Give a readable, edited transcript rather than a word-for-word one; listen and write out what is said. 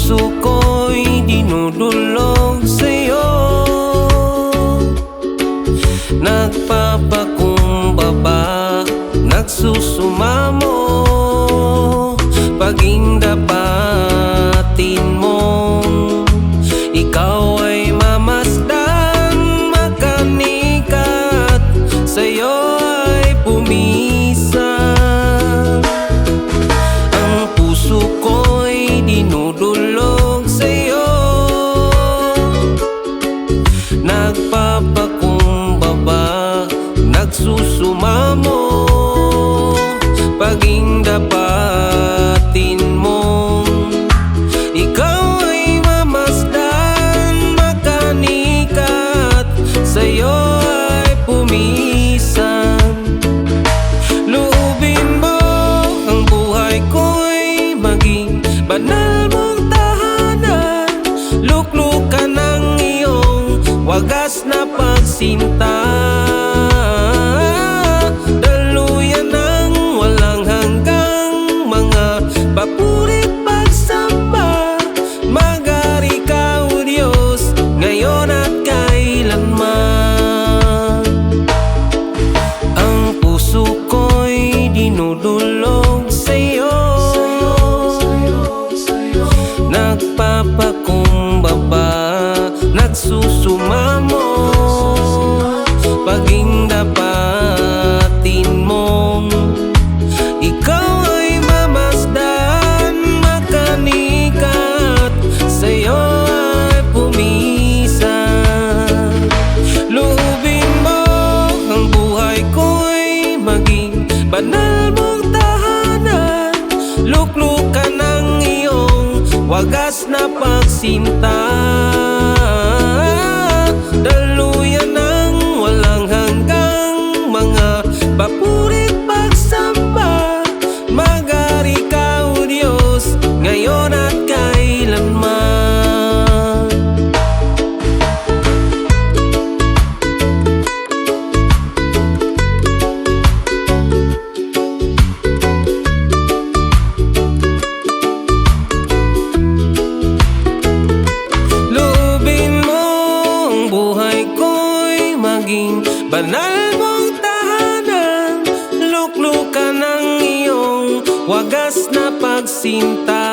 puso ko'y dinudulog sa'yo. Nagpapakumbaba, nagsusumamo, pagindapatin mong ikaw ay mamasdan, makanikat, sa'yo ay pumisan. Ang puso ko'y dinudulog sa'yo. Nagpapakumbaba, nagsusumamo, pagindapatin mong ikaw ay mamasdan, makanikat, sa'yo ay pumisan. Loobin mo ang buhay ko'y maging banal mong tahanan, luklukan ng iyong wagas na pagsinta. Daluyan ng walang hanggang mga papurit pagsamba, magari ka o Diyos, ngayon at kailanman. Ang puso ko'y dinudulog sa'yo. Nagpapakumbaba, nagsusumamo, pagindapatin mong ikaw ay mamasdan, makanikat, sa'yo ay pumisan. Loobin mo ang buhay ko'y maging banal mong tahanan, luklukan ng iyong wagas na pagsinta. Daluyan ng walang hanggang mga papurit pagsamba, magari ka o Diyos, ngayon at kailanman. Loobin mo ang buhay ko'y maging banal mong tahanan, luklukan ng iyong wagas na pagsinta.